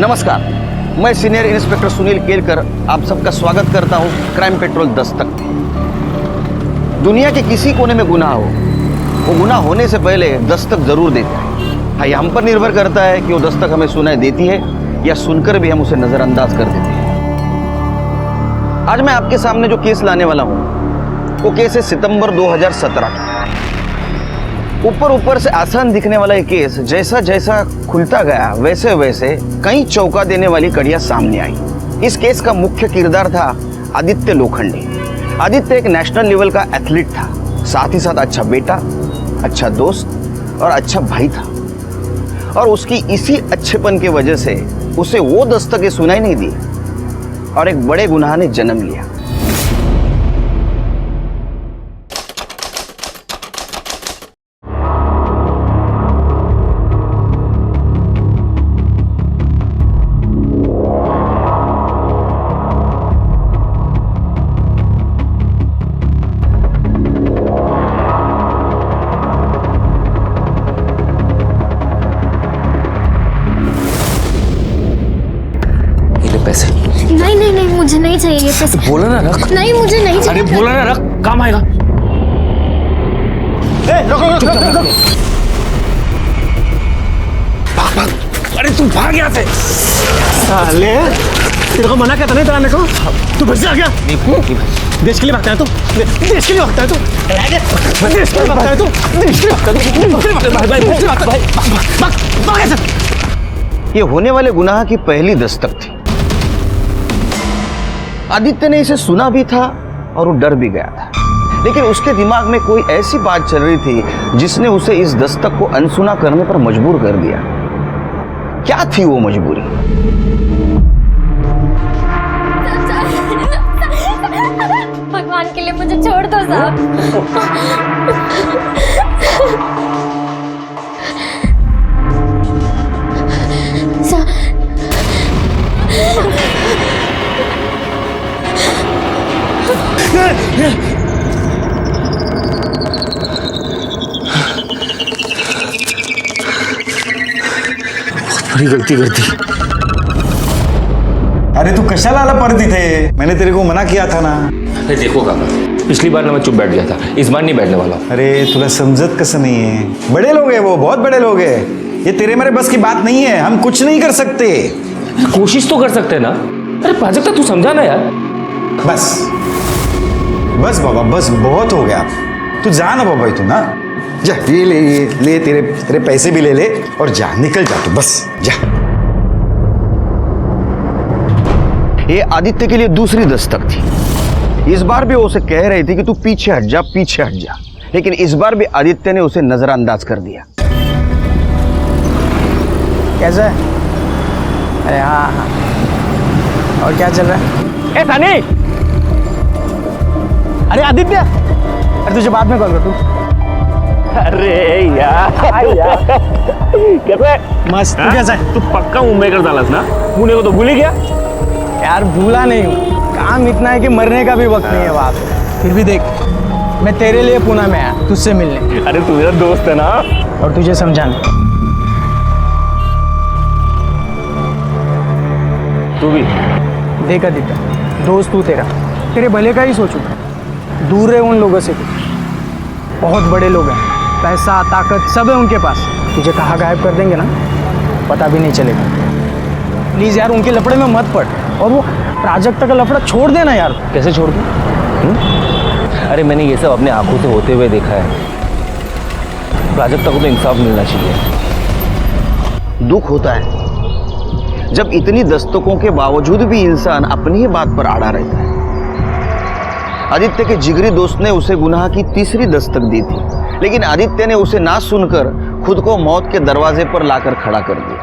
नमस्कार, मैं senior inspector Sunil Kelkar आप सबका स्वागत करता हूं क्राइम पेट्रोल दस्तक में। दुनिया के किसी कोने में गुनाह हो, वो गुनाह होने से पहले दस्तक जरूर देता है। हाँ, ये हम पर निर्भर करता है कि वो दस्तक हमें सुनाई देती है या सुनकर भी हम उसे नजरअंदाज कर देते हैं। आज मैं आपके सामने जो केस लाने वाला हूं वो केस है सितंबर 2017 का। ऊपर से आसान दिखने वाला ये केस जैसा जैसा खुलता गया वैसे वैसे कई चौंका देने वाली कड़ियां सामने आई। इस केस का मुख्य किरदार था आदित्य लोखंडे। आदित्य एक नेशनल लेवल का एथलीट था, साथ ही साथ अच्छा बेटा, अच्छा दोस्त और अच्छा भाई था। और उसकी इसी अच्छेपन की वजह से उसे वो दस्तकें सुनाई नहीं दी और एक बड़े गुनाह ने जन्म लिया। पैसे नहीं नहीं नहीं, मुझे नहीं चाहिए ये पैसे। बोला ना रख। नहीं, मुझे नहीं चाहिए। अरे बोला ना रख, काम आएगा। रुको। अरे तू भाग यहाँ से। साले, तेरे को मना करता नहीं था आने को? तू फिर से आ गया? देश के लिए भागता है तू? देश के लिए भागता है तू? देश के लिए भागता है तू? देश के लिए भागता है तू? ये होने वाले गुनाह की पहली दस्तक थी। आदित्य ने इसे सुना भी था और वो डर भी गया था, लेकिन उसके दिमाग में कोई ऐसी बात चल रही थी जिसने उसे इस दस्तक को अनसुना करने पर मजबूर कर दिया। क्या थी वो मजबूरी? भगवान के लिए मुझे छोड़ दो साहब। बड़ी गलती कर दी। अरे तू कशाला आला परत इथे? मैंने तेरे को मना किया था ना। अरे देखो काका, पिछली बार ना मैं चुप बैठ गया था, इस बार नहीं बैठने वाला। अरे तुला समझत कसं नहीं है? बड़े लोग हैं वो, बहुत बड़े लोग हैं। ये तेरे मेरे बस की बात नहीं है, हम कुछ नहीं कर सकते। कोशिश तो कर सकते हैं ना। अरे प्राजक्ता तू समझा ना यार। बस बस बाबा, बस बहुत हो गया। तू जा ना बाबा, तू ना जा, ये ले तेरे पैसे भी ले ले और जा, निकल जा तू, बस जा। ये आदित्य के लिए दूसरी दस्तक थी। इस बार भी वो उसे कह रही थी कि तू पीछे हट जा, पीछे हट जा, लेकिन इस बार भी आदित्य ने उसे नजरअंदाज कर दिया। कैसा है? अरे हाँ, और क्या चल रहा है? ए सानी! अरे आदित्य, अरे तुझे बाद में कॉल कर। तू अरे यार कैसे? मस्त। तू कैसा है? तू पक्का मुंबई कर डालस ना? पुणे को तो भूल ही गया यार? भूला नहीं हूँ, काम इतना है कि मरने का भी वक्त नहीं है वहाँ पे। फिर भी देख, मैं तेरे लिए पुणे में आया तुझसे मिलने। अरे तू मेरा दोस्त है ना, और तुझे समझाना। तू भी देख आदित्य, दोस्त तू तेरे भले का ही सोचू। दूर रहे उन लोगों से। बहुत बड़े लोग हैं, पैसा ताकत सब है उनके पास। तुझे कहाँ गायब कर देंगे ना, पता भी नहीं चलेगा। प्लीज़ यार, उनके लफड़े में मत पड़। और वो प्राजक्ता का लफड़ा छोड़ देना यार। कैसे छोड़ दूं? अरे मैंने ये सब अपने आंखों से होते हुए देखा है। प्राजक्ता को तो इंसाफ मिलना चाहिए। दुख होता है जब इतनी दस्तकों के बावजूद भी इंसान अपनी ही बात पर अड़ा रहता है। आदित्य के जिगरी दोस्त ने उसे गुनाह की तीसरी दस्तक दी थी, लेकिन आदित्य ने उसे ना सुनकर खुद को मौत के दरवाजे पर लाकर खड़ा कर दिया।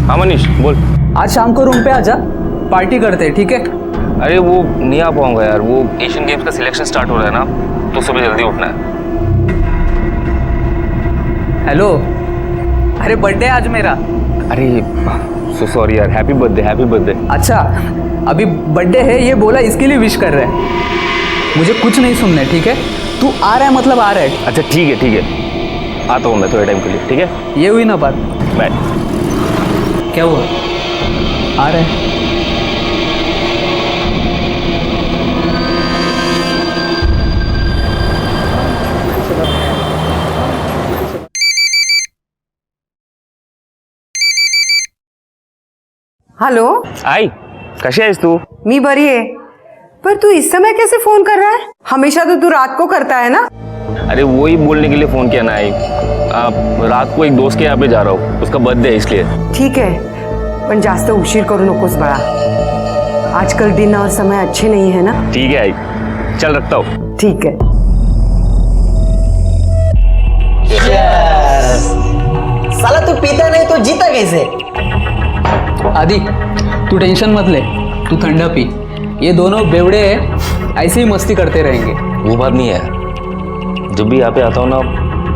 हाँ मनीष बोल। आज शाम को रूम पे आजा, पार्टी करते हैं, ठीक है? अरे वो नहीं आ पाऊंगा यार, वो एशियन गेम्स का सिलेक्शन स्टार्ट हो रहा है ना, तो सुबह जल्दी उठना है। हेलो, अरे बर्थडे आज मेरा। अरे सो सॉरी यार, हैप्पी बर्थडे, हैप्पी बर्थडे। अच्छा, अभी बर्थडे है ये बोला, इसके लिए विश कर रहे हैं। मुझे कुछ नहीं सुनना है, ठीक है? तू आ रहा है मतलब आ रहा है। अच्छा ठीक है, आता हूँ मैं थोड़े टाइम के लिए, ठीक है? ये हुई ना बात। बाय। क्या हुआ? आ रहा है। हॅलो, आई कशी आहेस तू? मी बरी आहे. पर तू इस समय कैसे फोन कर रहा है? हमेशा तो तू रात को करता है ना. अरे वो ही बोलने के लिए फोन किया ना आई। रात को एक दोस्त के यहाँ पे जा रहा हूँ, उसका बर्थडे है इसलिए। ठीक है, पण जास्त उशीर करू नकोस बाळा. आजकल दिन और समय अच्छे नहीं है ना. ठीक है आई, चल रखता हूँ। ठीक है. साला तू पीता नहीं तो जीता कैसे? आदि, तू टेंशन मत ले, तू ठंडा पी। ये दोनों बेवड़े हैं, ऐसे ही मस्ती करते रहेंगे। वो बात नहीं है, जब भी यहाँ पे आता हूँ ना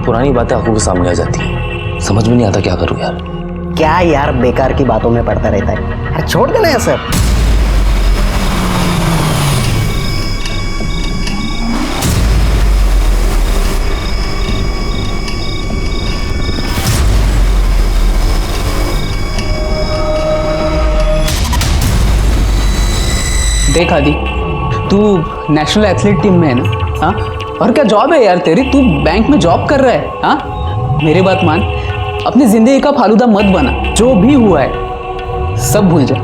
पुरानी बातें आंखों के सामने आ जाती है, समझ में नहीं आता क्या करूँ यार। क्या यार बेकार की बातों में पड़ता रहता है यार, छोड़ देना ये सब। देख आदि, तू नेशनल एथलीट टीम में है ना? हाँ, और क्या जॉब है यार तेरी? तू बैंक में जॉब कर रहा है। हाँ, मेरी बात मान, अपनी जिंदगी का फालूदा मत बना। जो भी हुआ है सब भूल जा।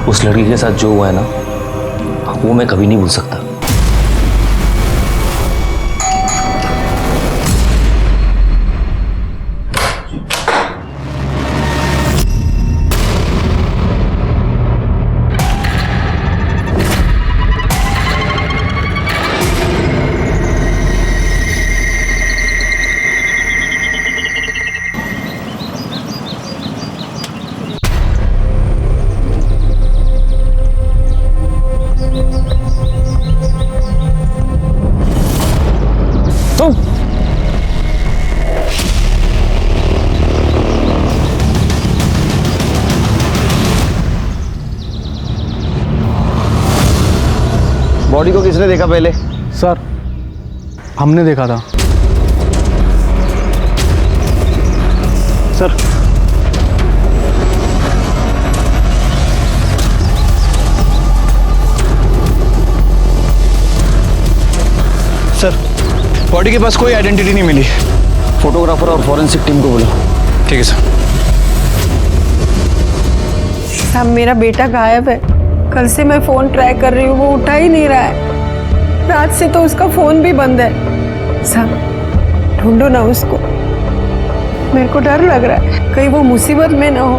उस लड़की के साथ जो हुआ है ना वो मैं कभी नहीं भूल सकता। बॉडी को किसने देखा पहले? सर, हमने देखा था. सर, सर बॉडी के पास कोई आइडेंटिटी नहीं मिली. फोटोग्राफर और फॉरेंसिक टीम को बोलो. ठीक है सर. साहब, मेरा बेटा गायब है. कल से मैं फोन ट्राई कर रही हूँ, वो उठा ही नहीं रहा है. रात से तो उसका फोन भी बंद है. साहब, ढूंढो ना उसको. मेरे को डर लग रहा है कहीं वो मुसीबत में ना हो.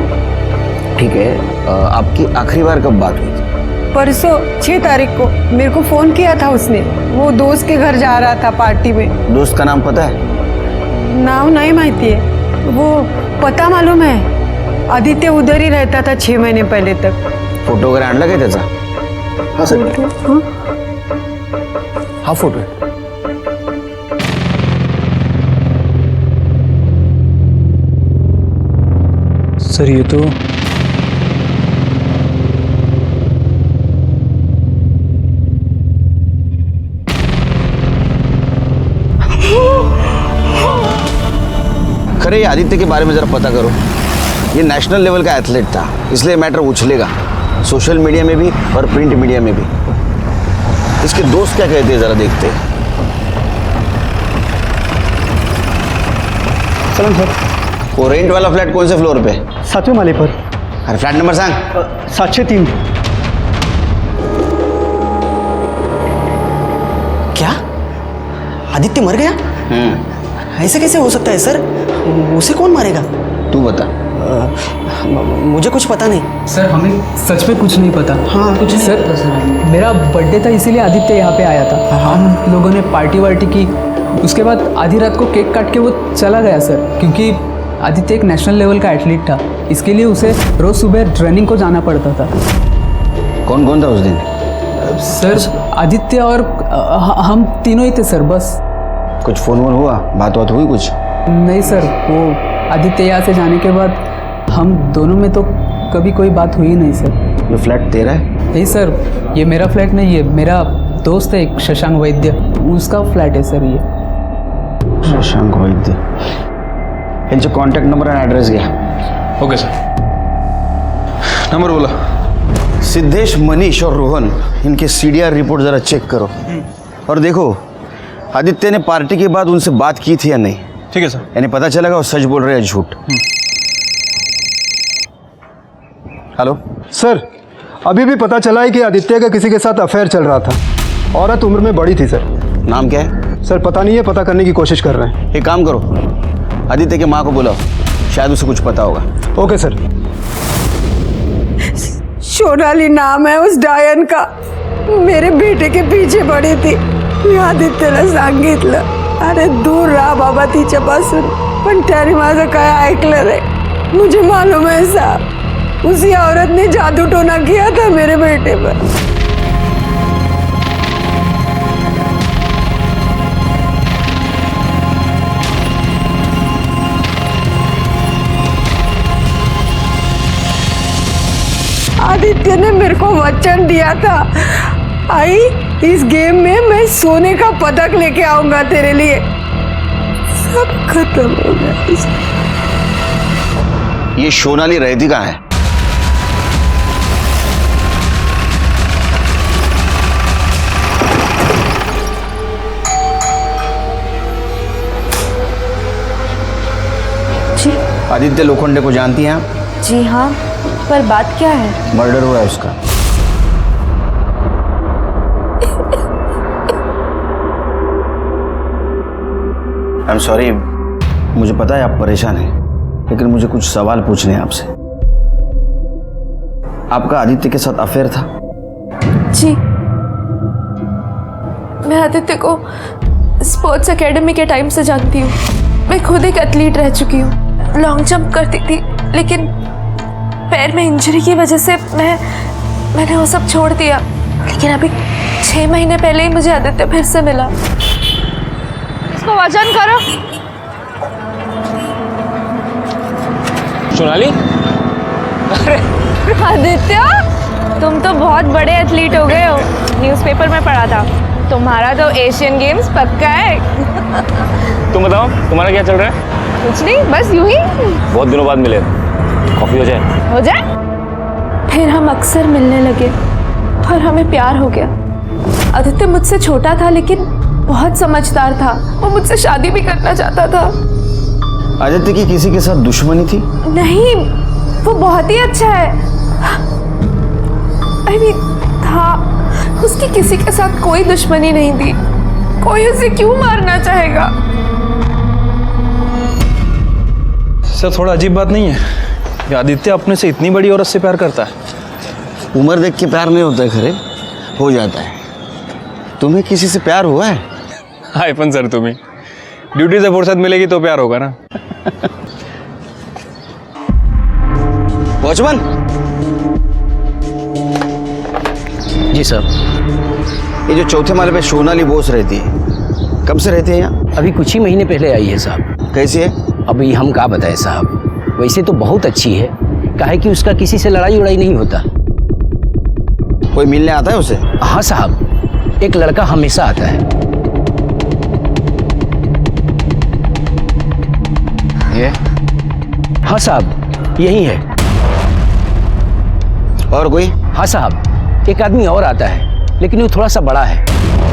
ठीक है, आपकी आखिरी बार कब बात हुई थी? परसों 6 तारीख को मेरे को फोन किया था उसने. वो दोस्त के घर जा रहा था पार्टी में. दोस्त का नाम पता है? नाम नहीं माहिती है. वो पता मालूम है, आदित्य उधर ही रहता था 6 महीने पहले तक. फोटो वगैरे आणला काय त्याचा? हाँ सर. हा फोटो आहे. सर ये तो खरे, ये आदित्य के बारे में जरा पता करो. ये नेशनल लेवल का एथलीट था, इसलिए मैटर उछलेगा सोशल मीडिया में भी और प्रिंट मीडिया में भी. इसके दोस्त क्या कहते हैं जरा देखते हैं. चलो सर. वो रेंट वाला फ्लैट कौन से फ्लोर पे? 7वें माले पर. अरे फ्लैट नंबर सांग. 703. क्या आदित्य मर गया? ऐसे कैसे हो सकता है सर? उसे कौन मारेगा? तू बता. मुझे कुछ पता नहीं सर, हमें सच में कुछ नहीं पता। हाँ, कुछ नहीं सर पता सर. मेरा बर्थडे था इसीलिए आदित्य यहाँ पे आया था. हम लोगों ने पार्टी वार्टी की. उसके बाद आधी रात को केक काट के वो चला गया सर. क्योंकि आदित्य एक नेशनल लेवल का एथलीट था, इसके लिए उसे रोज़ सुबह ट्रेनिंग को जाना पड़ता था. कौन कौन था उस दिन? सर आदित्य और हम तीनों ही थे सर, बस. कुछ फोन वोन हुआ? बात बात हुई कुछ? नहीं सर, वो आदित्य यहाँ से जाने के बाद हम दोनों में तो कभी कोई बात हुई नहीं सर. ये फ्लैट तेरा है? नहीं सर, ये मेरा फ्लैट नहीं है, मेरा दोस्त है एक शशांक वैद्य, उसका फ्लैट है सर ये। शशांक वैद्य, यांचे कॉन्टॅक्ट नंबर आणि ॲड्रेस घ्या. Okay sir. नंबर बोला. सिद्धेश, मनीष और रोहन, इनके CDR रिपोर्ट ज़रा चेक करो और देखो आदित्य ने पार्टी के बाद उनसे बात की थी या नहीं. ठीक है सर. यानी पता चलेगा वो सच बोल रहे हैं झूठ. हेलो सर, अभी भी पता चला है कि आदित्य का किसी के साथ अफेयर चल रहा था. औरत उम्र में बड़ी थी सर. नाम क्या है? सर पता नहीं है, पता करने की कोशिश कर रहे हैं. एक काम करो, आदित्य की माँ को बुलाओ, शायद उसे कुछ पता होगा. Okay sir. सोनाली नाम है उस डायन का. मेरे बेटे के पीछे पड़ी थी. मी आदित्यला सांगितलं, अरे दूर रहा बाबा तिच्यापासून, पण त्याने माझं काय ऐकलं रे. मुझे मालूम है साहब, उसी औरत ने जादू टोना किया था मेरे बेटे पर. आदित्य ने मेरे को वचन दिया था, आई इस गेम में मैं सोने का पदक लेके आऊंगा तेरे लिए. सब खत्म हो गया. ये सोनाली रहती कहाँ है? जी. आदित्य लोखंडे को जानती हैं आप? जी हाँ, पर बात क्या है? मर्डर हुआ है उसका. आई एम सॉरी, मुझे पता है आप परेशान हैं, लेकिन मुझे कुछ सवाल पूछने हैं आपसे. आपका आदित्य के साथ अफेयर था? जी, मैं आदित्य को स्पोर्ट्स एकेडमी के टाइम से जानती हूँ. मैं खुद एक एथलीट रह चुकी हूँ. लॉन्ग जंप करती थी, लेकिन पैर में इंजरी की वजह से मैंने वो सब छोड़ दिया. लेकिन अभी 6 महीने पहले ही मुझे आदित्य फिर से मिला. इसको वजन करो. सोनाली, आदित्य, तुम तो बहुत बड़े एथलीट हो गए हो. न्यूज़पेपर में पढ़ा था, तुम्हारा तो एशियन गेम्स पक्का है. तुम बताओ तुम्हारा क्या चल रहा है? कुछ नहीं, बस यूं ही. बहुत दिनों बाद मिले, कॉफी हो जाए? हो जाए. फिर हम अक्सर मिलने लगे और हमें प्यार हो गया. आदित्य मुझसे छोटा था, लेकिन बहुत समझदार था. वो मुझसे शादी भी करना चाहता था. आदित्य की किसी के साथ दुश्मनी थी? नहीं, वो बहुत ही अच्छा है. था, उसकी किसी के साथ कोई दुश्मनी नहीं थी. कोई उसे क्यों मारना चाहेगा? सर थोड़ा अजीब बात नहीं है कि आदित्य अपने से इतनी बड़ी औरत से प्यार करता है? उम्र देख के प्यार नहीं होता है खरे, हो जाता है. तुम्हें किसी से प्यार हुआ है? हाय पण सर, तुम्ही ड्यूटी से फुर्सत मिलेगी तो प्यार होगा ना. वॉचमैन. जी सर. ये जो चौथे माले पे सोनाली बोस रहती है, कब से रहती है यहाँ? अभी कुछ ही महीने पहले आई है साहब. कैसी है? अभी हम क्या बताएं साहब, वैसे तो बहुत अच्छी है. काहे कि उसका किसी से लड़ाई उड़ाई नहीं होता. कोई मिलने आता है उसे? हाँ साहब, एक लड़का हमेशा आता है. ये? हाँ साहब, यही है. और कोई? हाँ साहब, एक आदमी और आता है, लेकिन वो थोड़ा सा बड़ा है.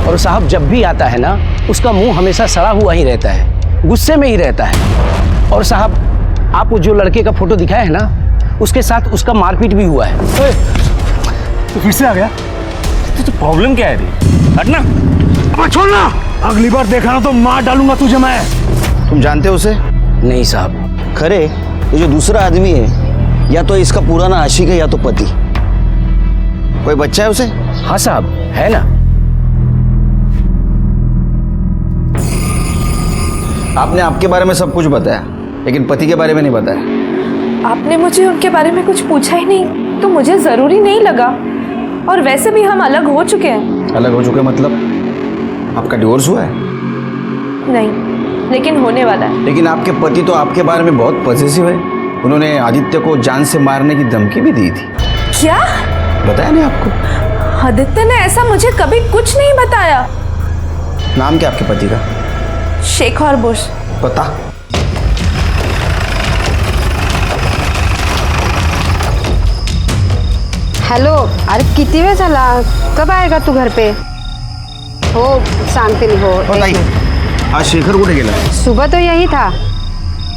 और साहब जब भी आता है ना, उसका मुंह हमेशा सड़ा हुआ ही रहता है, गुस्से में ही रहता है. और साहब, आप जो लड़के का फोटो दिखाया है ना, उसके साथ उसका मारपीट भी हुआ है. तो फिर से आ गया? तो प्रॉब्लम क्या है रे? हटना. अब छोड़ना, अगली बार देखा ना तो मार डालूंगा तुझे मैं. तुम जानते हो उसे? नहीं साहब. खरे ये जो दूसरा आदमी है, या तो इसका पुराना आशिक है या तो पति. कोई बच्चा है उसे? हाँ साहब, है ना. आपने आपके बारे में सब कुछ बताया, लेकिन पति के बारे में नहीं बताया. आपने मुझे उनके बारे में कुछ पूछा ही नहीं, तो मुझे ज़रूरी नहीं लगा. और वैसे भी हम अलग हो चुके हैं. अलग हो चुके मतलब? आपका डिवोर्स हुआ है? नहीं, लेकिन होने वाला है. लेकिन आपके पति तो आपके बारे में बहुत पॉजिटिव है. उन्होंने आदित्य को जान से मारने की धमकी भी दी थी. क्या? बताया नहीं आपको? आदित्य ने ऐसा मुझे कभी कुछ नहीं बताया। नाम क्या आपके पति का? शेखर बुश। पता? हॅलो, अरे किती वेळ झाला? कब आएगा तू घर पे? हो सांगते मी. हो हो ताई, आज शेखर कुठे गेला? सुबह तो यही था,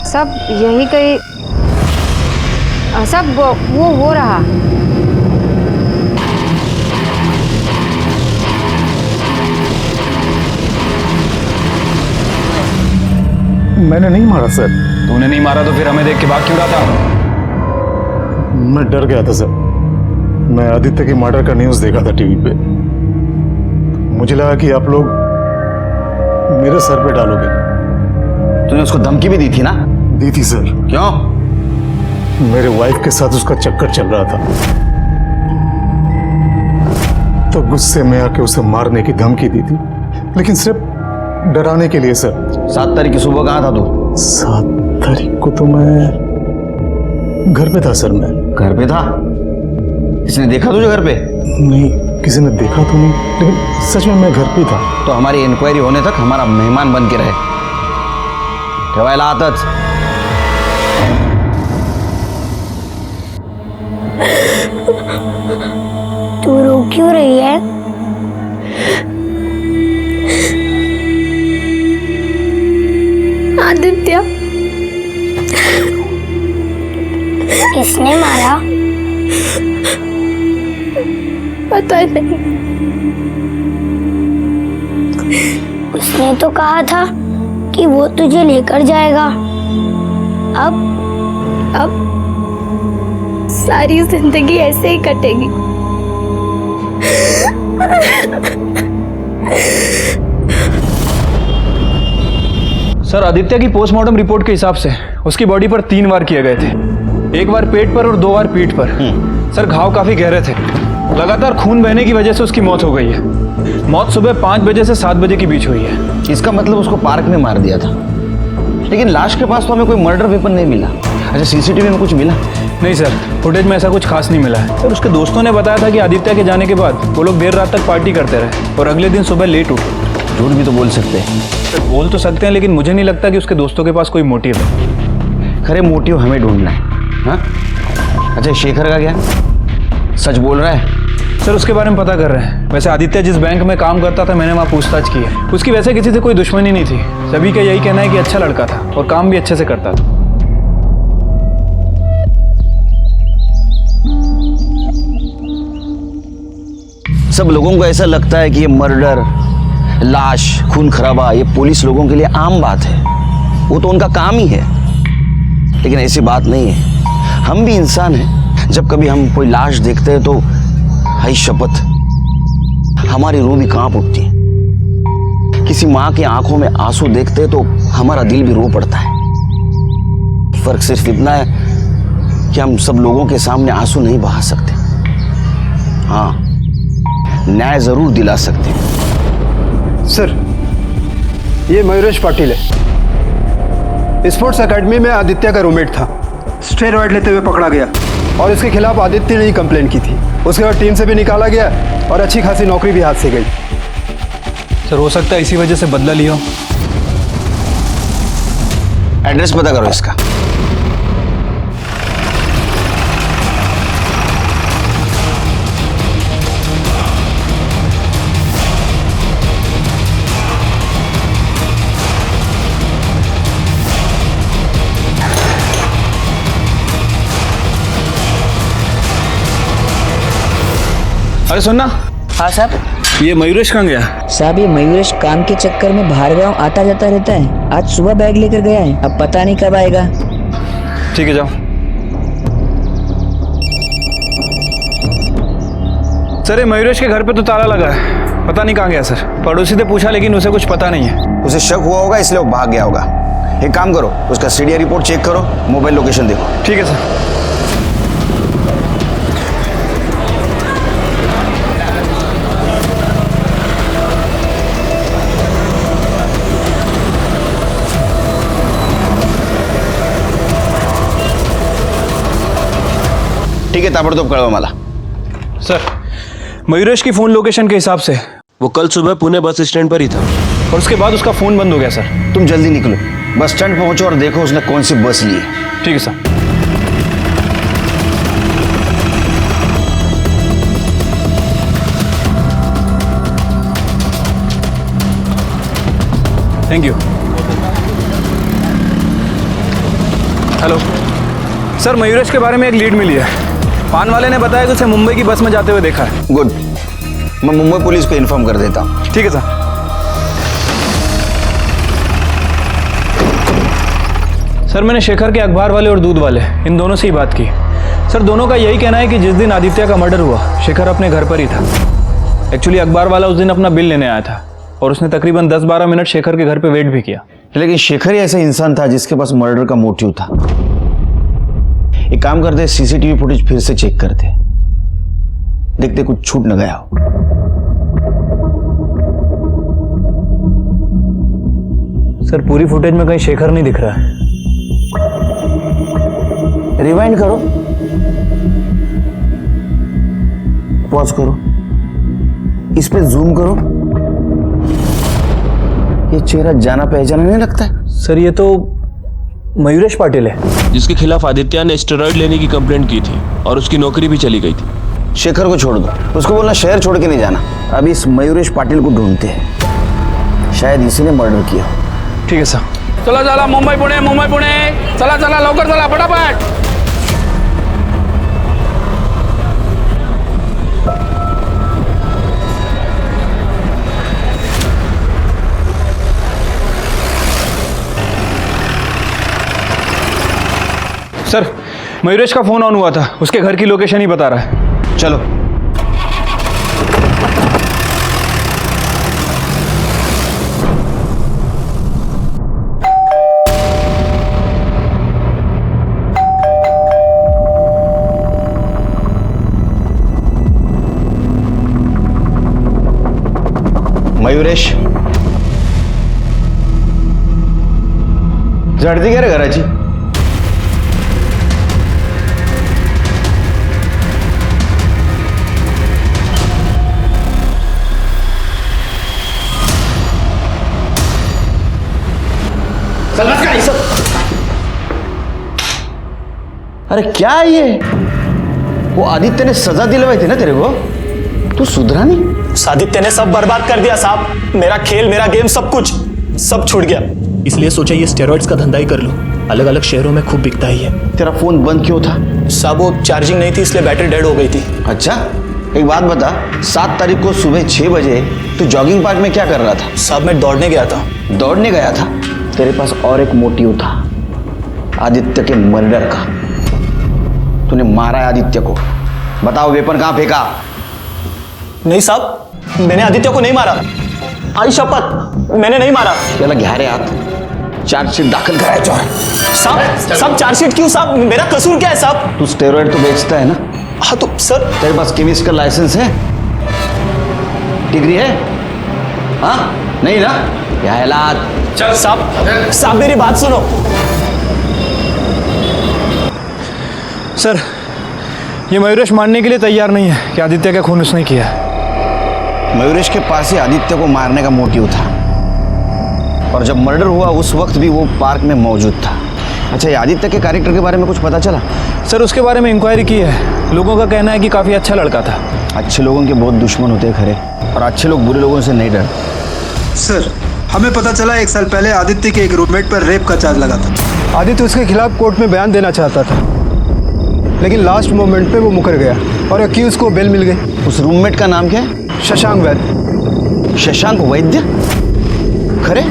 सब यही कहीं सब वो हो रहा. मैंने नहीं मारा सर. तूने नहीं मारा तो फिर हमें देख के भाग क्यों रहा था? मैं डर गया था सर. मैं आदित्य की मर्डर का न्यूज़ देखा था टीवी पे. मुझे लगा कि आप लोग मेरे सर पे डालोगे. तूने उसको धमकी भी दी थी ना? दी थी सर. क्यों? मेरे वाइफ के साथ उसका चक्कर चल रहा था, तो गुस्से में आके उसे मारने की धमकी दी थी, लेकिन सिर्फ डराने के लिए सर. 7 तारीख की सुबह कहाँ था तू? 7 तारीख को तो मैं घर पे था सर. मैं घर पे था? किसने देखा तुझे घर पे? नहीं, किसी ने देखा तो नहीं, लेकिन सच में मैं घर पे था. तो हमारी इंक्वायरी होने तक हमारा मेहमान बन के रहे. ठेवायला आताच. तू रो क्यों रही है? आदित्य किसने मारा? पता नहीं. उसने तो कहा था कि वो तुझे लेकर जाएगा. अब सारी जिंदगी ऐसे ही कटेगी. सर, आदित्य की पोस्टमार्टम रिपोर्ट के हिसाब से उसकी बॉडी पर 3 वार किए गए थे. 1 बार पेट पर और 2 बार पीठ पर. सर, घाव काफी गहरे थे. लगातार खून बहने की वजह से उसकी मौत हो गई है. मौत सुबह 5 बजे से 7 बजे के बीच हुई है. इसका मतलब उसको पार्क में मार दिया था. लेकिन लाश के पास तो हमें कोई मर्डर वेपन नहीं मिला. अच्छा, सीसीटीवी में कुछ मिला? नहीं सर, फुटेज में ऐसा कुछ खास नहीं मिला है. सर, उसके दोस्तों ने बताया था कि आदित्य के जाने के बाद वो लोग देर रात तक पार्टी करते रहे और अगले दिन सुबह लेट उठे. झूठ भी तो बोल सकते हैं. सर, बोल तो सकते हैं, लेकिन मुझे नहीं लगता कि उसके दोस्तों के पास कोई मोटिव है. खरे मोटिव हमें ढूंढना है. हाँ? अच्छा, शेखर का क्या? सच बोल रहा है? सर, उसके बारे में पता कर रहे हैं. वैसे आदित्य जिस बैंक में काम करता था, मैंने वहाँ पूछताछ की है. उसकी वैसे किसी से कोई दुश्मनी नहीं थी. सभी का यही कहना है कि अच्छा लड़का था और काम भी अच्छे से करता था. सब लोगों को ऐसा लगता है कि ये मर्डर, लाश, खून खराबा ये पुलिस लोगों के लिए आम बात है. वो तो उनका काम ही है. लेकिन ऐसी बात नहीं है. हम भी इंसान हैं. जब कभी हम कोई लाश देखते हैं तो हाय शपथ, हमारी रूह भी कांप उठती है. किसी माँ की आंखों में आंसू देखते हैं तो हमारा दिल भी रो पड़ता है. फर्क सिर्फ इतना है कि हम सब लोगों के सामने आंसू नहीं बहा सकते. हाँ, न्याय जरूर दिला सकते हैं. सर, ये मयूरेश पाटिल है. स्पोर्ट्स एकेडमी में आदित्य का रूममेट था. स्टेरॉइड लेते हुए पकड़ा गया और इसके खिलाफ आदित्य ने ही कंप्लेंट की थी. उसके बाद टीम से भी निकाला गया और अच्छी खासी नौकरी भी हाथ से गई. सर, हो सकता है इसी वजह से बदला लिया. एड्रेस पता करो इसका. अरे सुनना. हाँ साहब. ये मयूरेश कहाँ गया? साहब, ये मयूरेश काम के चक्कर में बाहर गाँव आता जाता रहता है. आज सुबह बैग लेकर गया है, अब पता नहीं कब आएगा. ठीक है, जाओ. सर, ये मयूरेश के घर पे तो ताला लगा है. पता नहीं कहाँ गया सर. पड़ोसी से पूछा लेकिन उसे कुछ पता नहीं है. उसे शक हुआ होगा इसलिए वो भाग गया होगा. एक काम करो, उसका सीडीआर रिपोर्ट चेक करो, मोबाइल लोकेशन देखो. ठीक है सर. ठीक आहे, ताबडतोब कळवा मला. सर, मयूरेश की फ़ोन लोकेशन के हिसाब से वो कल सुबह पुणे बस स्टैंड पर ही था और उसके बाद उसका फ़ोन बंद हो गया सर। तुम जल्दी निकलो, बस स्टैंड पहुंचो और देखो उसने कौन सी बस ली है। ठीक है sir. Thank you. Hello sir, Mayuresh के बारे में एक लीड मिली है। पान वाले ने बताया कि उसे मुंबई की बस में जाते हुए देखा है। गुड, मैं मुंबई पुलिस को इन्फॉर्म कर देता हूँ। ठीक है सर। सर, मैंने शेखर के अखबार वाले और दूध वाले इन दोनों से ही बात की। सर, दोनों का यही कहना है कि जिस दिन आदित्य का मर्डर हुआ शेखर अपने घर पर ही था। एक्चुअली अखबार वाला उस दिन अपना बिल लेने आया था और उसने तकरीबन 10-12 मिनट शेखर के घर पे वेट भी किया। लेकिन शेखर ही ऐसा इंसान था जिसके पास मर्डर का मोटिव था। एक काम करते, सीसीटीवी फुटेज फिर से चेक करते, देखते कुछ छूट न गया हो। सर, पूरी फुटेज में कहीं शेखर नहीं दिख रहा है। रिवाइंड करो, पॉज करो, इस पे जूम करो। ये चेहरा जाना पहचाना नहीं लगता है? सर, ये तो मयूरेश पाटिल है जिसके खिलाफ आदित्य ने स्टेरॉइड लेने की कंप्लेंट की थी और उसकी नौकरी भी चली गई थी। शेखर को छोड़ दो, उसको बोलना शहर छोड़ के नहीं जाना। अभी इस मयूरेश पाटिल को ढूंढते हैं, शायद इसी ने मर्डर किया। ठीक है सर। चला चला मुंबई पुणे चला चला लवकर चला फटाफट। सर, मयूरेश का फोन ऑन हुआ था, उसके घर की लोकेशन ही बता रहा है। चलो। मयूरेश, झडती घ्या रे घराची। अरे क्या है ये? वो आदित्य ने सजा दिलवाई थी ना तेरे को, तू सुधरा नहीं? आदित्य ने सब बर्बाद कर दिया साहब। मेरा खेल, मेरा गेम, सब कुछ सब छूट गया। इसलिए सोचा ये स्टेरॉइड्स का धंधा ही कर लूं। अलग अलग शहरों में खूब बिकता ही है। तेरा फोन बंद क्यों था? साहब, वो चार्जिंग नहीं थी इसलिए बैटरी डेड हो गई थी। अच्छा, एक बात बता, 7 तारीख को सुबह 6 बजे तू जॉगिंग पार्क में क्या कर रहा था? साहब, मैं दौड़ने गया था। दौड़ने गया था? तेरे पास और एक मोटिव था, आदित्य के मर्डर का। तूने मारा है आदित्य को, बताओ वेपन कहां फेंका? नहीं साहब, मैंने आदित्य को नहीं मारा। आई शपथ, मैंने नहीं मारा। चला घ्या रे हाथ, चार्जशीट दाखिल कराया जो है। साहब चार्जशीट क्यों साहब? मेरा कसूर क्या है साहब? तू स्टेरॉइड तो बेचता है ना? हाँ तो सर, तेरे पास केमिस्ट का लाइसेंस है, डिग्री है? हाँ नहीं ना? क्या है लात? चल साहब मेरी बात सुनो। सर, ये मयूरेश मानने के लिए तैयार नहीं है कि आदित्य का खून उसने किया है। मयूरेश के पास ही आदित्य को मारने का मोटिव था और जब मर्डर हुआ उस वक्त भी वो पार्क में मौजूद था। अच्छा, ये आदित्य के कैरेक्टर के बारे में कुछ पता चला? सर, उसके बारे में इंक्वायरी की है। लोगों का कहना है कि काफ़ी अच्छा लड़का था। अच्छे लोगों के बहुत दुश्मन होते हैं खरे, और अच्छे लोग बुरे लोगों से नहीं डरते। सर, हमें पता चला 1 साल पहले आदित्य के एक रूममेट पर रेप का चार्ज लगा था। आदित्य उसके खिलाफ कोर्ट में बयान देना चाहता था, लेकिन लास्ट मोमेंट पे वो मुकर गया और अक्यूज को बेल मिल गई। उस रूममेट का नाम क्या है? शशांक वैद्य। शशांक वैद्य? खरे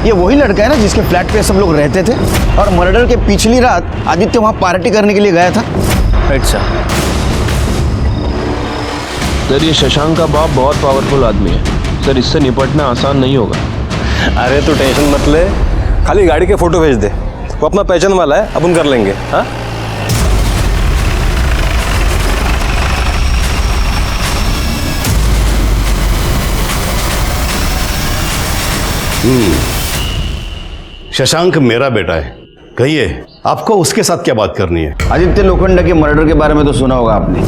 ये वही लड़का है ना जिसके फ्लैट पे सब लोग रहते थे और मर्डर के पिछली रात आदित्य वहां पार्टी करने के लिए गया था? अच्छा सर, ये शशांक का बाप बहुत पावरफुल आदमी है सर, इससे निपटना आसान नहीं होगा। अरे तू टेंशन मत ले, खाली गाड़ी के फोटो भेज दे, वो अपना पहचान वाला है, अपन कर लेंगे। हाँ शशांक मेरा बेटा है। कहिए, आपको उसके साथ क्या बात करनी है? आदित्य लोखंडे के मर्डर के बारे में तो सुना होगा आपने।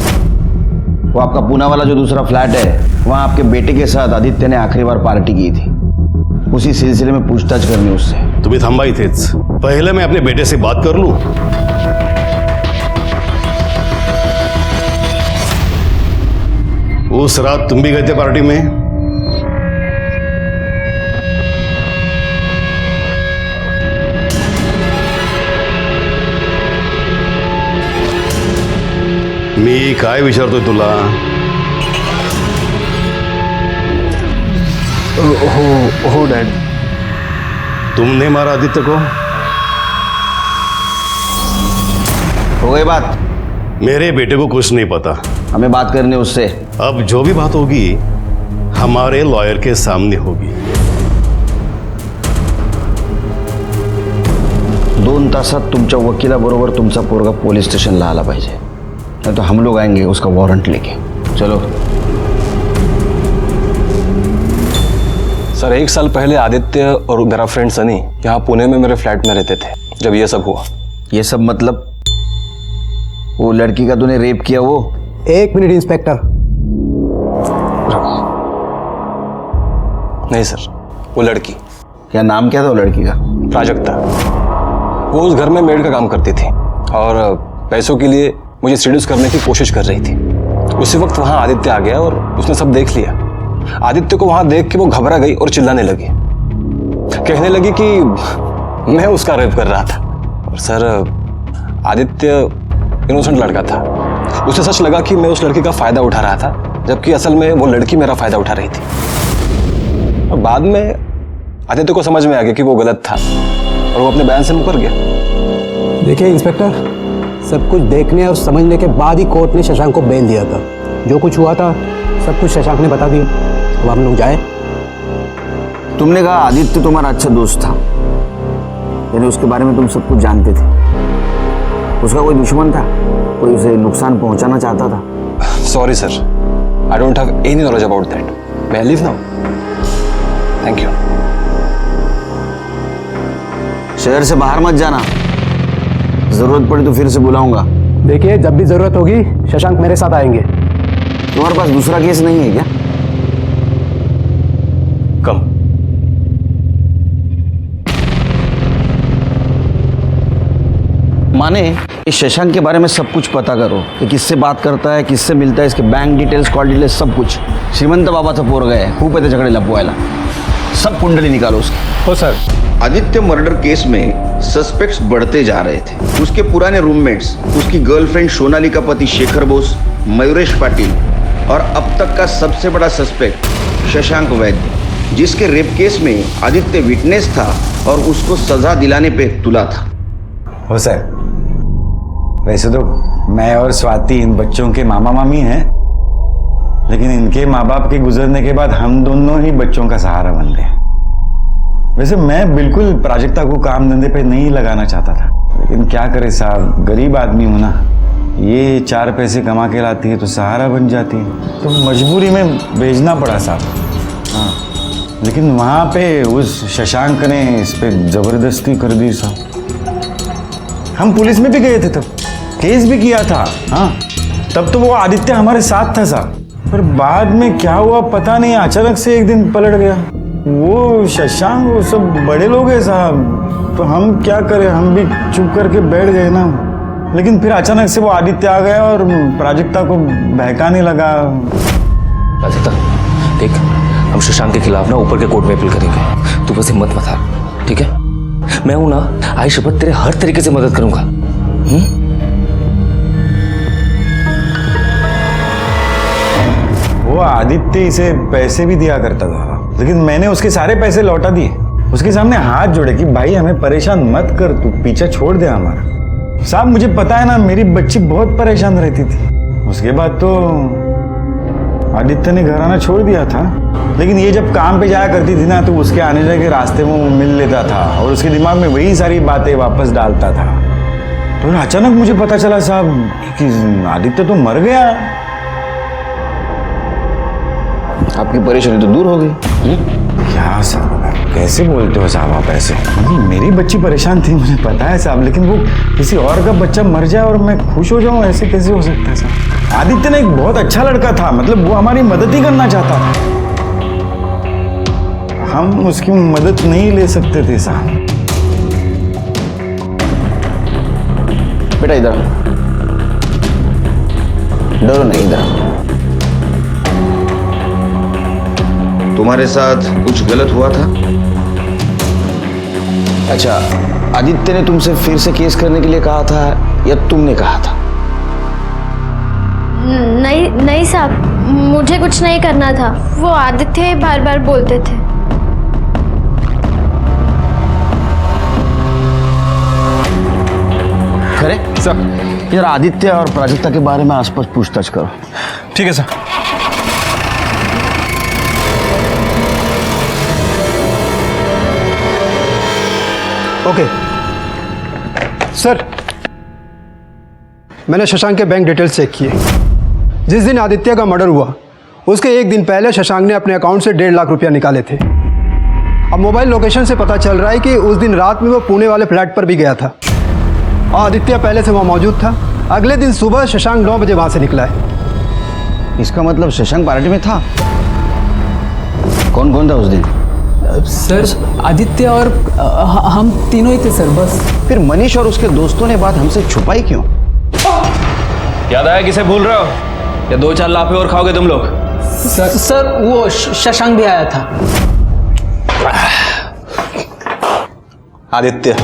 वो आपका पूना वाला जो दूसरा फ्लैट है, वहाँ आपके बेटे के साथ आदित्य ने आखिरी बार पार्टी की थी। उसी सिलसिले में पूछताछ करनी उससे। तुम्ही थांबा इथेच, पहले मैं अपने बेटे से बात कर लूं। उस रात तुम भी गए थे पार्टी में? मी काय विचारतोय तुला? हो डैड। तुमने मारा आदित्य को? हो गई बात? मेरे बेटे को कुछ नहीं पता। हमें बात करनी उससे। अब जो भी बात होगी हमारे लॉयर के सामने होगी। 2 तासात तुमच्या वकिलाबरोबर तुमचा पोरगा पोलीस स्टेशनला आला पाहिजे, नहीं तो हम लोग आएंगे उसका वारंट लेके। चलो। सर 1 साल पहले आदित्य और मेरा फ्रेंड सनी यहाँ पुणे में मेरे फ्लैट में रहते थे जब ये सब हुआ। ये सब मतलब? वो लड़की का तूने रेप किया वो? 1 मिनट इंस्पेक्टर। नहीं सर, वो लड़की। क्या नाम क्या था वो लड़की का? प्राजक्ता। वो उस घर में मेड का काम करती थी और पैसों के लिए मुझे सीड्यूस करने की कोशिश कर रही थी। उसी वक्त वहां आदित्य आ गया और उसने सब देख लिया। आदित्य को वहां देख के वो घबरा गई और चिल्लाने लगी, कहने लगी कि मैं उसका रेप कर रहा था। और सर आदित्य इनोसेंट लड़का था, उसे सच लगा कि मैं उस लड़की का फायदा उठा रहा था, जबकि असल में वो लड़की मेरा फायदा उठा रही थी। और बाद में आदित्य को समझ में आ गया कि वो गलत था और वो अपने बयान से मुकर गया। देखिए इंस्पेक्टर, सब कुछ देखने और समझने के बाद ही कोर्ट ने शशांक को बेल दिया था। जो कुछ हुआ था सब कुछ शशांक ने बता दिया। अब हम लोग जाए। तुमने कहा आदित्य तुम्हारा अच्छा दोस्त था, यानी उसके बारे में तुम सब कुछ जानते थे। उसका कोई दुश्मन था? कोई उसे नुकसान पहुंचाना चाहता था? Sorry sir, I don't have any knowledge about that. May I leave now? Thank you. शहर से बाहर मत जाना, जरूरत पड़ी तो फिर से बुलाऊंगा। देखिए जब भी जरूरत होगी शशांक मेरे साथ आएंगे। तुम्हारे पास दूसरा केस नहीं है क्या? कम। माने इस शशांक के बारे में सब कुछ पता करो कि किससे बात करता है, किससे मिलता है, इसके बैंक डिटेल्स, कॉल डिटेल्स, सब कुछ। श्रीमंत बाबाचा पोरगा आहे, खूप आहे त्याच्याकडे लपवायला। सब कुंडली निकालो उसकी। हो सर। आदित्य मर्डर केस में सस्पेक्ट्स बढ़ते जा रहे थे। उसके पुराने रूममेट्स, उसकी गर्लफ्रेंड सोनाली का पति शेखर बोस, मयूरेश पाटिल और अब तक का सबसे बड़ा सस्पेक्ट शशांक वैद्य, जिसके रेप केस में आदित्य विटनेस था और उसको सजा दिलाने पे तुला था। हो सर, वैसे तो मैं और स्वाति इन बच्चों के मामा मामी हैं, लेकिन इनके माँ बाप के गुजरने के बाद हम दोनों ही बच्चों का सहारा बन गए। वैसे मैं बिल्कुल प्राजक्ता को काम धंधे पे नहीं लगाना चाहता था, लेकिन क्या करे साहब, गरीब आदमी हूं ना। ये 4 पैसे कमा के लाती है तो सहारा बन जाती है, तो मजबूरी में भेजना पड़ा साहब। हाँ, लेकिन वहाँ पे उस शशांक ने इस पे जबरदस्ती कर दी साहब। हम पुलिस में भी गए थे, तब केस भी किया था। हाँ, तब तो वो आदित्य हमारे साथ था साहब, पर बाद में क्या हुआ पता नहीं, अचानक से एक दिन पलट गया। वो शशांक, वो सब बड़े लोग हैं साहब, तो हम क्या करें, हम भी चुप करके बैठ गए ना। लेकिन फिर अचानक से वो आदित्य आ गया और प्राजक्ता को बहकाने लगा। प्राजक्ता देख, हम शशांक के खिलाफ ना ऊपर के कोर्ट में अपील करेंगे। तू बस हिम्मत मत हार, ठीक है? मैं हूं ना, आई शपथ तेरे हर तरीके से मदद करूंगा। वो आदित्य इसे पैसे भी दिया करता था, लेकिन मैंने उसके सारे पैसे लौटा दिए। उसके सामने हाथ जोड़े कि भाई हमें परेशान मत कर, तू पीछा छोड़ दे हमारा। साहब मुझे पता है ना, मेरी बच्ची बहुत परेशान रहती थी। उसके बाद तो आदित्य ने घर आना छोड़ दिया था, लेकिन ये जब काम पे जाया करती थी ना, तो उसके आने जाने के रास्ते में मिल लेता था और उसके दिमाग में वही सारी बातें वापस डालता था। तो अचानक मुझे पता चला साहब कि आदित्य तो मर गया। आपकी परेशानी तो दूर हो गई। क्या साहब, कैसे बोलते हो साहब आप ऐसे? मतलब मेरी बच्ची परेशान थी, मुझे पता है साहब, लेकिन वो किसी और का बच्चा मर जाए और मैं खुश हो जाऊं, ऐसे कैसे हो सकता है साहब? आदित्य ना एक बहुत अच्छा लड़का था, मतलब वो हमारी मदद ही करना चाहता था। हम उसकी मदद नहीं ले सकते थे साहब। बेटा इधर डरो नहीं, इधर। तुम्हारे साथ कुछ गलत हुआ था? अच्छा, आदित्य ने तुमसे फिर से केस करने के लिए कहा था या तुमने कहा था? नहीं नहीं साहब, मुझे कुछ नहीं करना था, वो आदित्य बार बार बोलते थे। खरे सर, इधर आदित्य और प्राजक्ता के बारे में आसपास पूछताछ करो। ठीक है सर। ओके सर, मैंने शशांक के बैंक डिटेल्स चेक किए। जिस दिन आदित्य का मर्डर हुआ उसके एक दिन पहले शशांक ने अपने अकाउंट से 1.5 लाख रुपया निकाले थे। अब मोबाइल लोकेशन से पता चल रहा है कि उस दिन रात में वो पुणे वाले फ्लैट पर भी गया था और आदित्य पहले से वहाँ मौजूद था। अगले दिन सुबह शशांक 9 बजे वहाँ से निकला है। इसका मतलब शशांक पार्टी में था। कौन कौन था उस दिन? सर आदित्य और हम तीनों ही थे सर, बस। फिर मनीष और उसके दोस्तों ने बात हमसे छुपाई क्यों? याद आया किसे भूल रहे हो? या 2-4 लाफे और खाओगे तुम लोग? सर वो शशांक भी आया था। आदित्य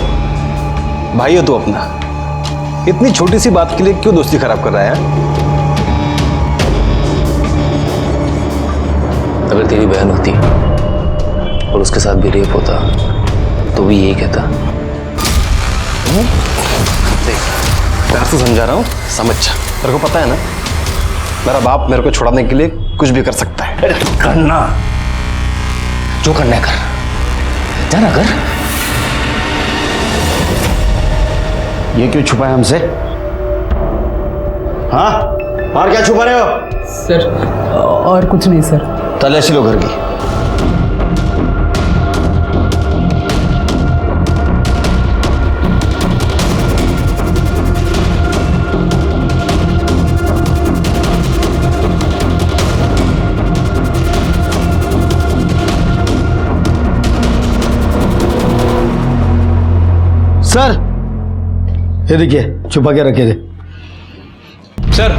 भाई हो तू अपना, इतनी छोटी सी बात के लिए क्यों दोस्ती खराब कर रहा है? अगर तेरी बहन होती और उसके साथ भी रेप होता तो भी यही कहता। प्यार से समझा रहा हूँ, समझ जा। तेरे को पता है ना, मेरा बाप मेरे को छुड़ाने के लिए कुछ भी कर सकता है। करना जो करना है कर, जाना कर। ये क्यों छुपाए हमसे? हाँ, और क्या छुपा रहे हो? सर और कुछ नहीं सर। तलाशी लो घर की। सर ये देखिए, छुपा के रखे थे। सर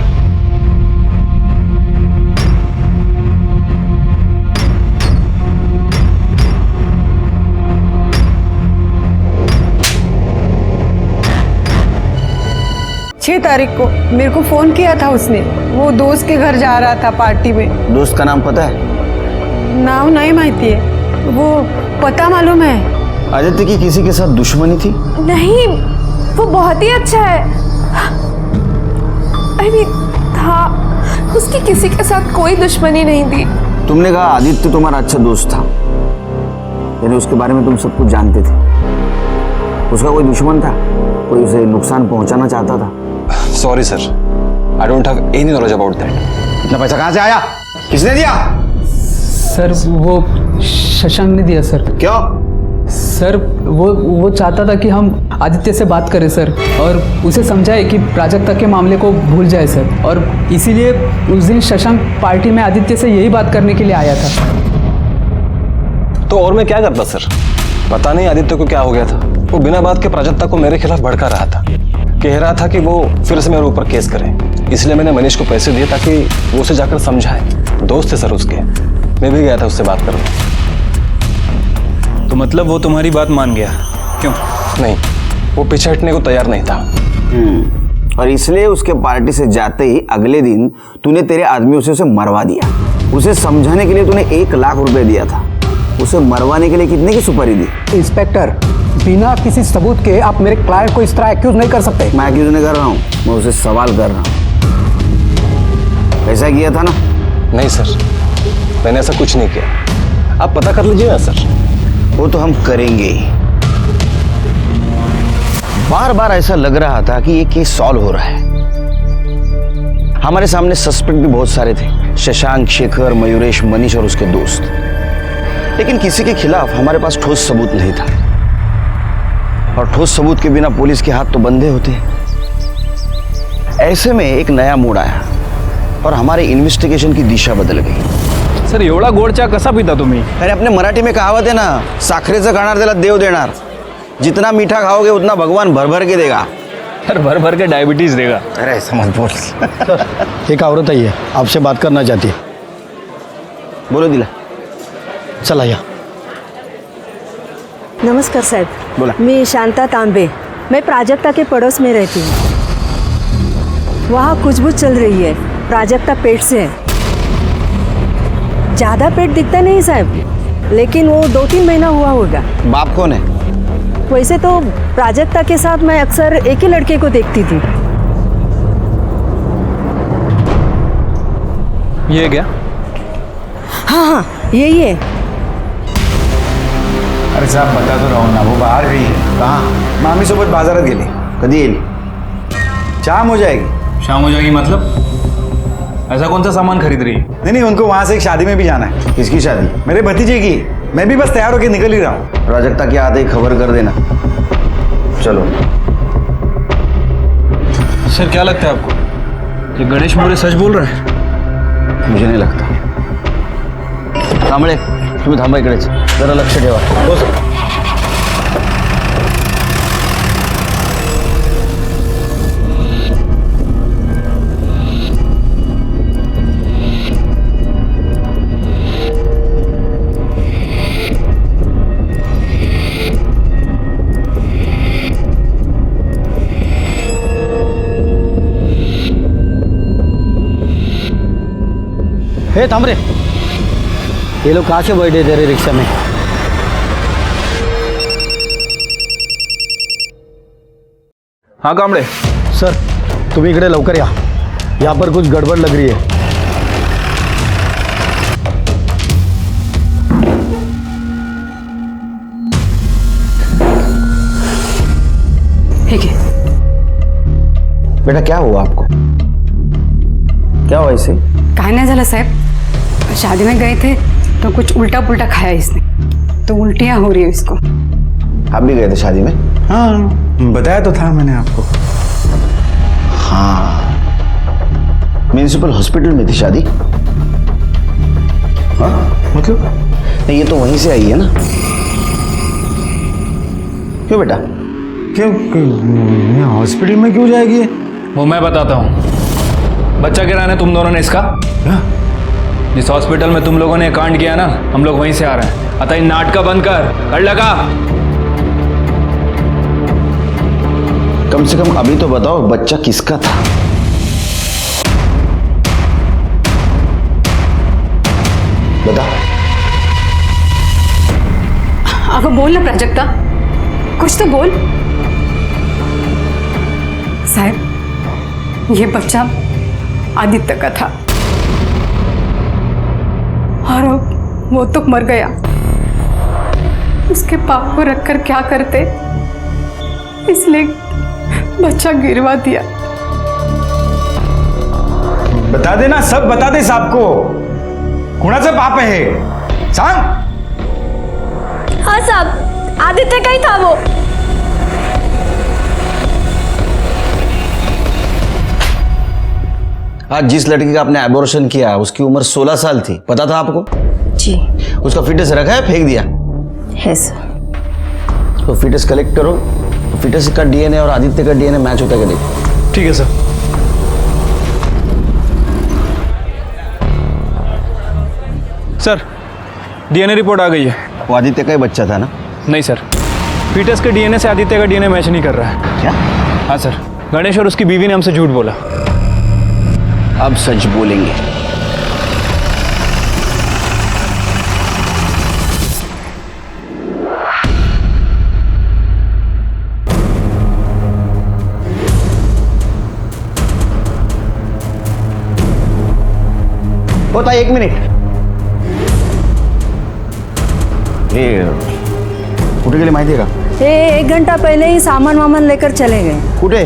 छह तारीख को मेरे को फोन किया था उसने। वो दोस्त के घर जा रहा था पार्टी में। दोस्त का नाम पता है? नाम नहीं माहिती है, वो पता मालूम है। आदित्य की किसी के साथ दुश्मनी थी? नहीं, वो बहुत ही अच्छा है। आई मीन था, उसकी किसी के साथ कोई दुश्मनी नहीं थी। तुमने कहा आदित्य तुम्हारा अच्छा दोस्त था, यानी उसके बारे में तुम सब कुछ जानते थे। उसका कोई दुश्मन था? कोई उसे नुकसान पहुंचाना चाहता था? Sorry sir, I don't have any knowledge about that. इतना पैसा कहाँ से आया? किसने दिया? सर वो शशांक ने दिया सर। क्यों? सर वो चाहता था कि हम आदित्य से बात करें सर, और उसे समझाए कि प्राजक्ता के मामले को भूल जाए सर, और इसीलिए उस दिन शशांक पार्टी में आदित्य से यही बात करने के लिए आया था। तो और मैं क्या करता सर? पता नहीं आदित्य को क्या हो गया था। वो बिना बात के प्राजक्ता को मेरे खिलाफ भड़का रहा था, कह रहा था कि वो फिर से मेरे ऊपर केस करे। इसलिए मैंने मनीष को पैसे दिए ताकि वो उसे जाकर समझाए। दोस्त थे सर उसके, मैं भी गया था उससे बात करने। तो मतलब वो तुम्हारी बात मान गया? क्यों? नहीं, वो पीछे हटने को तैयार नहीं था। और इसलिए उसके पार्टी से जाते ही अगले दिन तूने तेरे आदमियों से उसे मरवा दिया। उसे समझाने के लिए तूने 1 लाख रुपए दिया था। उसे मरवाने के लिए कितने की सुपारी दी? इंस्पेक्टर, बिना किसी सबूत के आप मेरे क्लाइंट को इस तरह एक्यूज नहीं कर सकते। मैं एक्यूज नहीं कर रहा हूँ, मैं उसे सवाल कर रहा हूँ। ऐसा किया था ना? नहीं सर, मैंने ऐसा कुछ नहीं किया। आप पता कर लीजिए ना सर। वो तो हम करेंगे ही। बार बार ऐसा लग रहा था कि ये केस सॉल्व हो रहा है। हमारे सामने सस्पेक्ट भी बहुत सारे थे, शशांक, शेखर, मयूरेश, मनीष और उसके दोस्त। लेकिन किसी के खिलाफ हमारे पास ठोस सबूत नहीं था, और ठोस सबूत के बिना पुलिस के हाथ तो बंधे होते हैं। ऐसे में एक नया मोड़ आया और हमारे इन्वेस्टिगेशन की दिशा बदल गई। सर एवढा गोड चहा कसा पिता तुम्ही? अरे अपने मराठी में कहावत है ना, साखरेचं खाणार त्याला देव देणार। जितना मीठा खाओगे उतना भगवान भर भर के देगा। भर भर के डायबिटीज देगा। अरे ऐसा मत बोल। एक औरत आई है, आपसे बात करना चाहती है। बोलो दिला। चला या। नमस्कार साहब। बोला। मैं शांता तांबे, मैं प्राजक्ता के पड़ोस में रहती हूँ। वहाँ खुशबू चल रही है, प्राजक्ता पेट से है। ज़्यादा पेट दिखता नहीं साहब, लेकिन वो 2-3 महीना हुआ होगा। बाप कौन है? वैसे तो प्राजक्ता के साथ मैं अक्सर एक ही लड़के को देखती थी। ये क्या? हाँ, यही है। अरे साहब बता तो रहा हूँ ना, वो बाहर गई है। कहाँ? मामी सोबत बाजारात गेली। कधी येईल? शाम हो जाएगी। शाम हो जाएगी मतलब? ऐसा कौन सा सामान खरीद रही है? नहीं, उनको वहाँ से एक शादी में भी जाना है। किसकी शादी? मेरे भतीजे की। मैं भी बस तैयार होकर निकल ही रहा हूँ। प्राजक्ता के आते ही खबर कर देना। चलो। सर क्या लगता है आपको, ये गणेश मोरे सच बोल रहा है? मुझे नहीं लगता। कांबळे, तुम्ही थांबा इकडेच, जरा लक्ष ठेवा। हो सर। हे थांब रे, ये लोग कहाँ से बैठे तेरे रिक्शा में? हाँ कांबळे सर तुम्ही इकडे लवकर या, यहाँ पर कुछ गड़बड़ लग रही है। ठीक है। बेटा क्या हुआ आपको? क्या हुआ इसे? काय नाही झालं साहब, शादी में गए थे तो कुछ उल्टा पुल्टा खाया इसने, तो उल्टियाँ हो रही है इसको। आप भी गए थे शादी में? हाँ, बताया तो था मैंने आपको। हाँ, म्यूनिसिपल हॉस्पिटल में थी शादी? हाँ मतलब? नहीं, ये तो वहीं से आई है ना? क्यों बेटा? क्यों हॉस्पिटल में क्यों जाएगी? वो मैं बताता हूँ। बच्चा गिराना तुम दोनों ने इसका। जिस हॉस्पिटल में तुम लोगों ने कांड किया ना, हम लोग वहीं से आ रहे हैं। अतः इन नाटक बंद कर लगा। कम से कम अभी तो बताओ बच्चा किसका था? बता। अगं बोल ना प्राजक्ता, कुछ तो बोल। साहब ये बच्चा आदित्य का था और वो तो मर गया। उसके पाप को रखकर क्या करते, इसलिए बच्चा गिरवा दिया। बता देना, सब बता दे साहब को। कुणाचं पाप है हे? सांग। हाँ साहब, आदित्य का ही था वो। आज जिस लड़की का आपने एबॉर्शन किया उसकी उम्र 16 साल थी, पता था आपको? जी। उसका फिटस रखा है, फेंक दिया है सर। तो फिटस कलेक्ट करो, फिटस का डीएनए और आदित्य का डीएनए मैच होता है क्या देखो। ठीक है सर। सर डीएनए रिपोर्ट आ गई है। वो आदित्य का ही बच्चा था ना? नहीं सर, फीटस के डीएनए से आदित्य का डीएनए मैच नहीं कर रहा है। क्या? हाँ सर, गणेश और उसकी बीवी ने हमसे झूठ बोला। अब सच बोलेंगे। होता 1 मिनिट। ये कुठे गेले माहिती आहे का? ये 1 घंटा पहले ही सामान वामान लेकर चले गए। कुठे?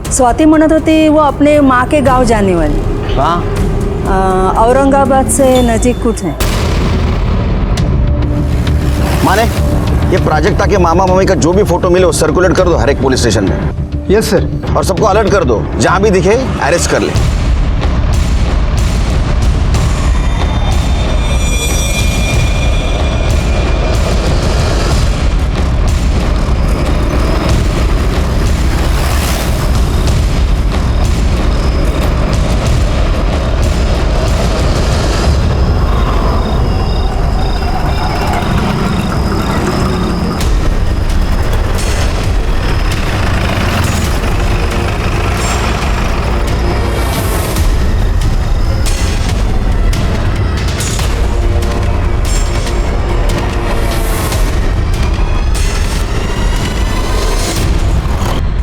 स्वाति म्हणत होती वो अपने माँ के गांव जाने वाली। कहाँ? औरंगाबाद से नजीक कुछ है। माने ये प्राजक्ता के मामा मामी का जो भी फोटो मिले वो सर्कुलेट कर दो हर एक पुलिस स्टेशन में। Yes sir. और सबको अलर्ट कर दो, जहां भी दिखे अरेस्ट कर ले।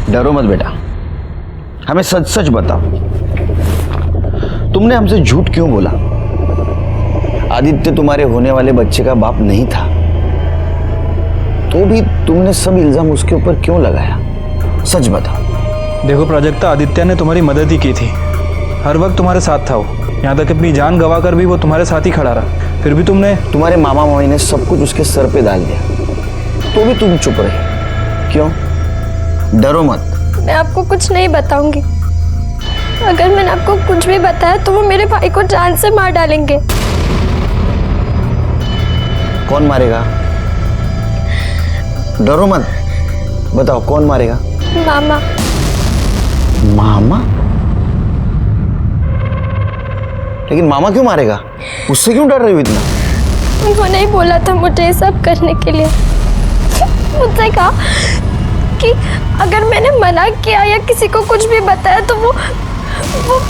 डरो मत बेटा, हमें सच सच बताओ, तुमने हमसे झूठ क्यों बोला? आदित्य तुम्हारे होने वाले बच्चे का बाप नहीं था, तो भी तुमने सब इल्जाम उसके ऊपर क्यों लगाया? सच बताओ। देखो प्राजक्ता, आदित्य ने तुम्हारी मदद ही की थी, हर वक्त तुम्हारे साथ था वो, यहाँ तक अपनी जान गवा कर भी वो तुम्हारे साथ ही खड़ा रहा। फिर भी तुम्हारे मामा मामी ने सब कुछ उसके सर पे डाल दिया, तो भी तुम चुप रहे क्यों? डरो मत। मैं आपको कुछ नहीं बताऊंगी। अगर मैंने आपको कुछ भी बताया तो वो मेरे भाई को जान से मार डालेंगे। कौन मारेगा? डरो मत, बताओ कौन मारेगा? मामा। मामा? लेकिन मामा क्यों मारेगा? उससे क्यों डर रही हो इतना? उन्होंने ही बोला था मुझे ये सब करने के लिए। मुझसे कहा कि अगर मैंने मना किया या किसी को कुछ भी बताया तो वो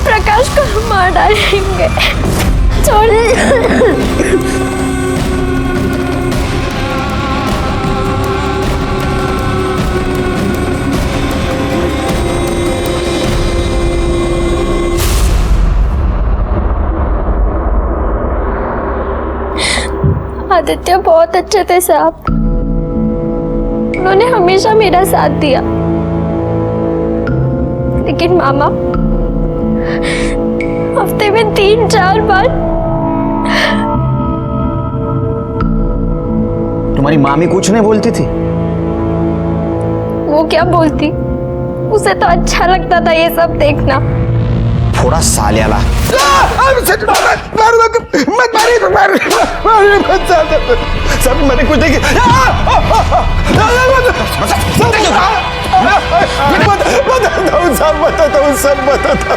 प्रकाश को मार डालेंगे। आदित्य बहुत अच्छे थे साहब, उन्होंने हमेशा मेरा साथ दिया। लेकिन मामा हफ्ते में 3-4 बार। तुम्हारी मामी कुछ नहीं बोलती थी? वो क्या बोलती, उसे तो अच्छा लगता था ये सब देखना। थोड़ा सालियाला। सब मैंने कुछ नहीं किया। सब बताता।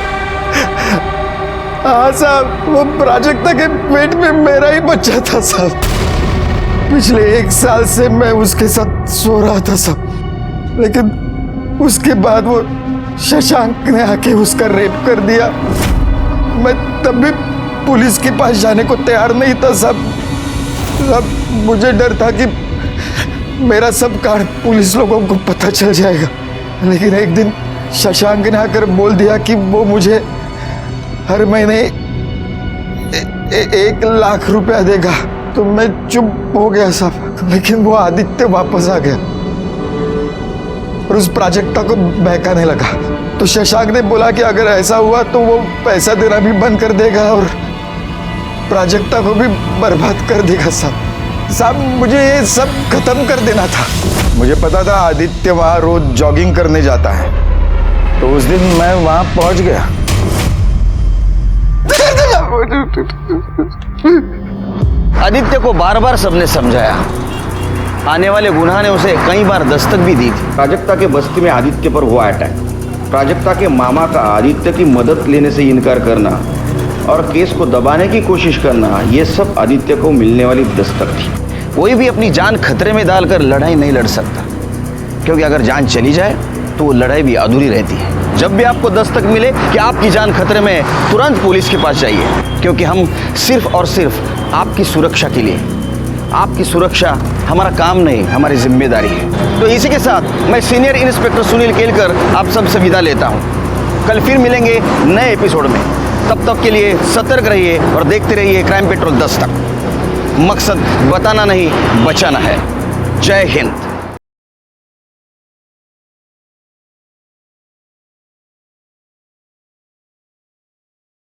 हाँ साहब, वो प्राजक्ता के पेट में मेरा ही बच्चा था साहब। पिछले 1 साल से मैं उसके साथ सो रहा था साहब, लेकिन उसके बाद वो शशांक ने आके उसका रेप कर दिया। मैं तब भी पुलिस के पास जाने को तैयार नहीं था साहब। मुझे डर था कि मेरा सब कांड पुलिस लोगों को पता चल जाएगा, लेकिन एक दिन शशांक ने आकर बोल दिया कि वो मुझे हर महीने 1 लाख रुपया देगा। तो मैं चुप हो गया साहब, लेकिन वो आदित्य वापस आ गया और उस प्राजक्ता को बहकाने लगा। तो शशांक ने बोला कि अगर ऐसा हुआ तो वो पैसा देना भी बंद कर देगा और प्राजक्ता को भी बर्बाद कर देगा साहब। मुझे ये सब खत्म कर देना था। मुझे पता था आदित्य वहां रोज जॉगिंग करने जाता है, तो उस दिन मैं वहां पहुंच गया। आदित्य को बार बार सबने समझाया, आने वाले गुनाह ने उसे कई बार दस्तक भी दी थी। प्राजक्ता के बस्ती में आदित्य पर हुआ अटैक, प्राजक्ता के मामा का आदित्य की मदद लेने से इनकार करना और केस को दबाने की कोशिश करना, ये सब आदित्य को मिलने वाली दस्तक थी। कोई भी अपनी जान खतरे में डालकर लड़ाई नहीं लड़ सकता, क्योंकि अगर जान चली जाए तो वो लड़ाई भी अधूरी रहती है। जब भी आपको दस्तक मिले कि आपकी जान खतरे में, तुरंत पुलिस के पास जाइए, क्योंकि हम सिर्फ और सिर्फ आपकी सुरक्षा के लिए, आपकी सुरक्षा हमारा काम नहीं, हमारी जिम्मेदारी है। तो इसी के साथ मैं सीनियर इंस्पेक्टर सुनील केलकर आप सबसे विदा लेता हूँ। कल फिर मिलेंगे नए एपिसोड में, तब तक के लिए सतर्क रहिए और देखते रहिए क्राइम पेट्रोल 10 तक। मकसद बताना नहीं, बचाना है। जय हिंद।